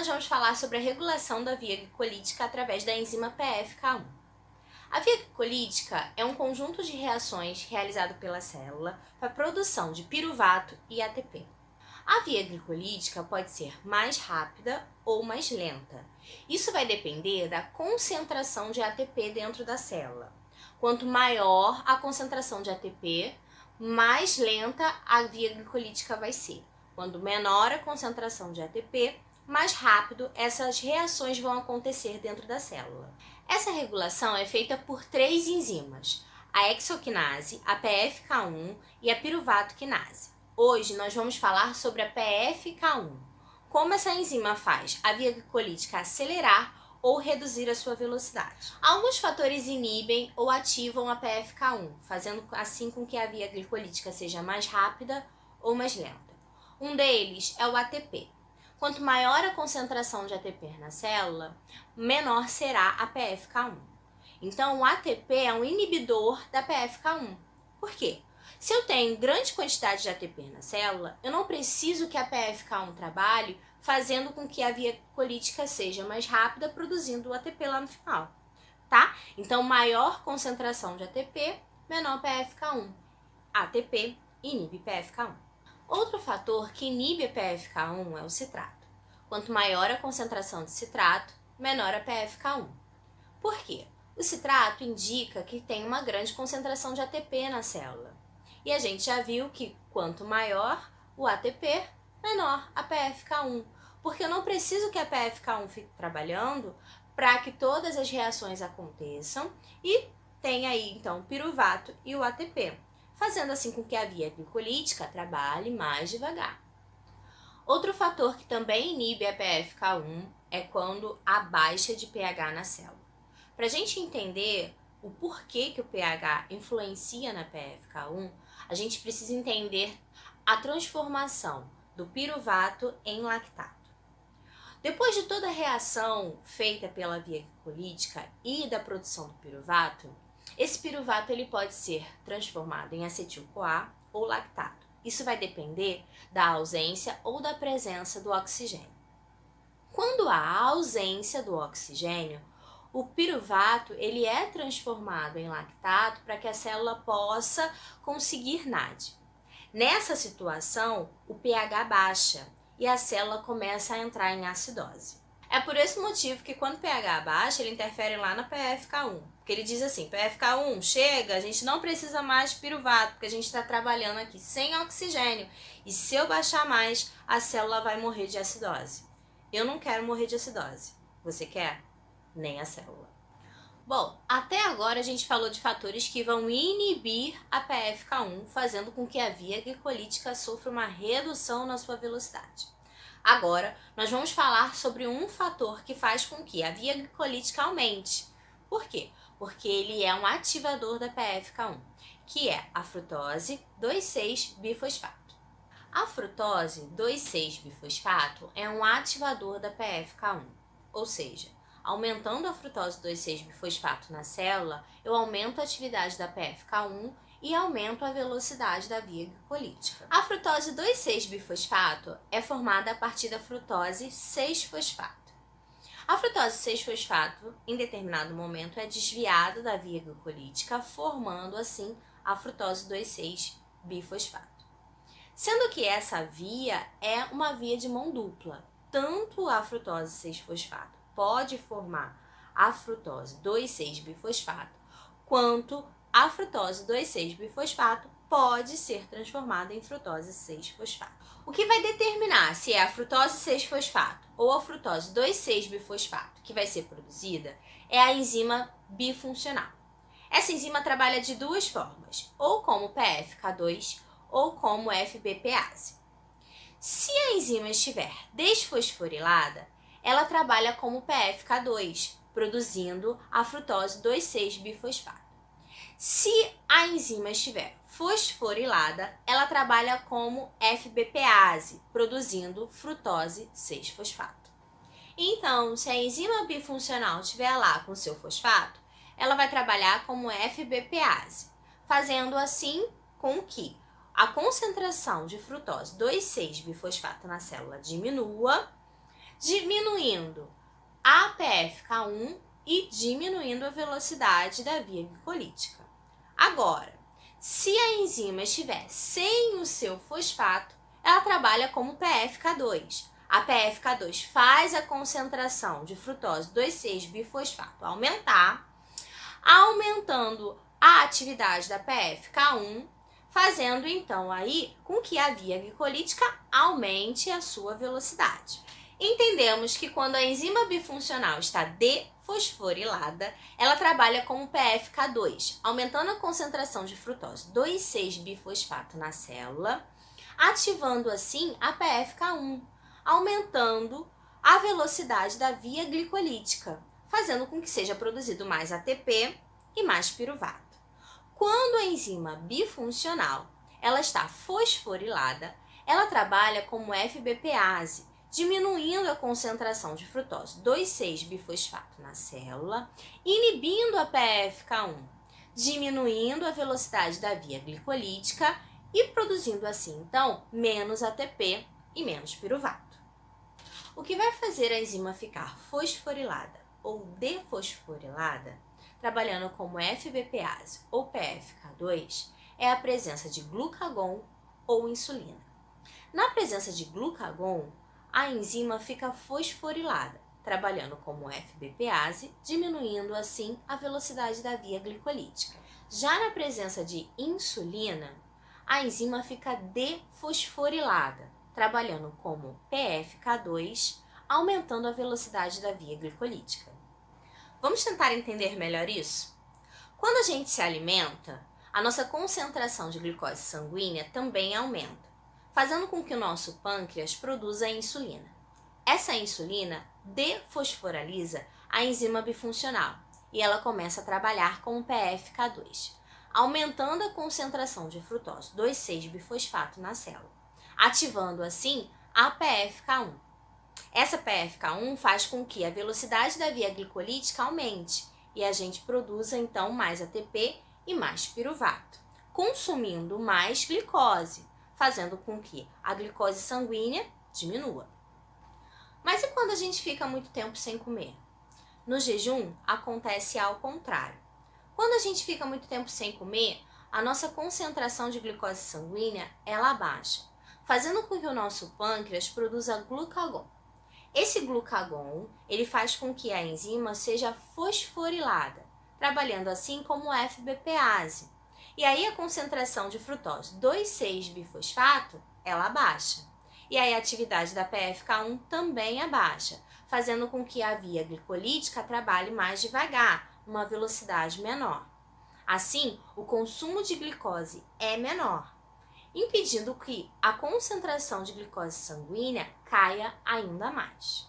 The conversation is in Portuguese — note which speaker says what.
Speaker 1: nós vamos falar sobre a regulação da via glicolítica através da enzima PFK1. A via glicolítica é um conjunto de reações realizado pela célula para a produção de piruvato e ATP. A via glicolítica pode ser mais rápida ou mais lenta. Isso vai depender da concentração de ATP dentro da célula. Quanto maior a concentração de ATP, mais lenta a via glicolítica vai ser. Quando menor a concentração de ATP, mais rápido essas reações vão acontecer dentro da célula. Essa regulação é feita por 3 enzimas, a hexoquinase, a PFK1 e a piruvato quinase. Hoje nós vamos falar sobre a PFK1, como essa enzima faz a via glicolítica acelerar ou reduzir a sua velocidade. Alguns fatores inibem ou ativam a PFK1, fazendo assim com que a via glicolítica seja mais rápida ou mais lenta. Um deles é o ATP. Quanto maior a concentração de ATP na célula, menor será a PFK1. Então, o ATP é um inibidor da PFK1. Por quê? Se eu tenho grande quantidade de ATP na célula, eu não preciso que a PFK1 trabalhe fazendo com que a via glicolítica seja mais rápida, produzindo o ATP lá no final, tá? Então, maior concentração de ATP, menor PFK1. ATP inibe PFK1. Outro fator que inibe a PFK1 é o citrato. Quanto maior a concentração de citrato, menor a PFK1. Por quê? O citrato indica que tem uma grande concentração de ATP na célula. E a gente já viu que quanto maior o ATP, menor a PFK1. Porque eu não preciso que a PFK1 fique trabalhando para que todas as reações aconteçam e tenha aí então o piruvato e o ATP, fazendo assim com que a via glicolítica trabalhe mais devagar. Outro fator que também inibe a PFK1 é quando há baixa de pH na célula. Para a gente entender o porquê que o pH influencia na PFK1, a gente precisa entender a transformação do piruvato em lactato. Depois de toda a reação feita pela via glicolítica e da produção do piruvato, esse piruvato ele pode ser transformado em acetil-CoA ou lactato. Isso vai depender da ausência ou da presença do oxigênio. Quando há ausência do oxigênio, o piruvato ele é transformado em lactato para que a célula possa conseguir NAD. Nessa situação, o pH baixa e a célula começa a entrar em acidose. É por esse motivo que quando o pH baixa, ele interfere lá na PFK1. Porque ele diz assim, PFK1, chega, a gente não precisa mais de piruvato, porque a gente está trabalhando aqui sem oxigênio. E se eu baixar mais, a célula vai morrer de acidose. Eu não quero morrer de acidose. Você quer? Nem a célula. Bom, até agora a gente falou de fatores que vão inibir a PFK1, fazendo com que a via glicolítica sofra uma redução na sua velocidade. Agora, nós vamos falar sobre um fator que faz com que a via glicolítica aumente. Por quê? Porque ele é um ativador da PFK1, que é a frutose 2,6-bifosfato. A frutose 2,6-bifosfato é um ativador da PFK1, ou seja, aumentando a frutose 2,6-bifosfato na célula, eu aumento a atividade da PFK1 e aumento a velocidade da via glicolítica. A frutose 2,6-bifosfato é formada a partir da frutose 6-fosfato. A frutose 6-fosfato, em determinado momento, é desviada da via glicolítica, formando assim a frutose 2,6-bifosfato. Sendo que essa via é uma via de mão dupla. Tanto a frutose 6-fosfato pode formar a frutose 2,6-bifosfato, quanto a frutose 2,6-bifosfato pode ser transformada em frutose 6-fosfato. O que vai determinar se é a frutose 6-fosfato ou a frutose 2,6-bifosfato que vai ser produzida é a enzima bifuncional. Essa enzima trabalha de duas formas, ou como PFK2 ou como FBPase. Se a enzima estiver desfosforilada, ela trabalha como PFK2, produzindo a frutose 2,6-bifosfato. Se a enzima estiver fosforilada, ela trabalha como FBPase, produzindo frutose 6-fosfato. Então, se a enzima bifuncional estiver lá com seu fosfato, ela vai trabalhar como FBPase, fazendo assim com que a concentração de frutose 2,6-bifosfato na célula diminua, diminuindo a PFK1 e diminuindo a velocidade da via glicolítica. Agora, se a enzima estiver sem o seu fosfato, ela trabalha como PFK2. A PFK2 faz a concentração de frutose 2,6-bifosfato aumentar, aumentando a atividade da PFK1, fazendo então aí com que a via glicolítica aumente a sua velocidade. Entendemos que quando a enzima bifuncional está defosforilada, ela trabalha como PFK2, aumentando a concentração de frutose 2,6-bifosfato na célula, ativando assim a PFK1, aumentando a velocidade da via glicolítica, fazendo com que seja produzido mais ATP e mais piruvato. Quando a enzima bifuncional ela está fosforilada, ela trabalha como FBPase, diminuindo a concentração de frutose 2,6-bifosfato na célula, inibindo a PFK1, diminuindo a velocidade da via glicolítica e produzindo assim, então, menos ATP e menos piruvato. O que vai fazer a enzima ficar fosforilada ou defosforilada, trabalhando como FBPase ou PFK2, é a presença de glucagon ou insulina. Na presença de glucagon, a enzima fica fosforilada, trabalhando como FBPase, diminuindo assim a velocidade da via glicolítica. Já na presença de insulina, a enzima fica defosforilada, trabalhando como PFK2, aumentando a velocidade da via glicolítica. Vamos tentar entender melhor isso? Quando a gente se alimenta, a nossa concentração de glicose sanguínea também aumenta, fazendo com que o nosso pâncreas produza a insulina. Essa insulina defosforaliza a enzima bifuncional e ela começa a trabalhar com o PFK2, aumentando a concentração de frutose 2,6-bifosfato na célula, ativando assim a PFK1. Essa PFK1 faz com que a velocidade da via glicolítica aumente e a gente produza então mais ATP e mais piruvato, consumindo mais glicose, fazendo com que a glicose sanguínea diminua. Mas e quando a gente fica muito tempo sem comer? No jejum acontece ao contrário. Quando a gente fica muito tempo sem comer, a nossa concentração de glicose sanguínea ela abaixa, fazendo com que o nosso pâncreas produza glucagon. Esse glucagon ele faz com que a enzima seja fosforilada, trabalhando assim como FBPase. E aí a concentração de frutose 2,6-bifosfato ela abaixa. E aí a atividade da PFK1 também abaixa, fazendo com que a via glicolítica trabalhe mais devagar, uma velocidade menor. Assim, o consumo de glicose é menor, impedindo que a concentração de glicose sanguínea caia ainda mais.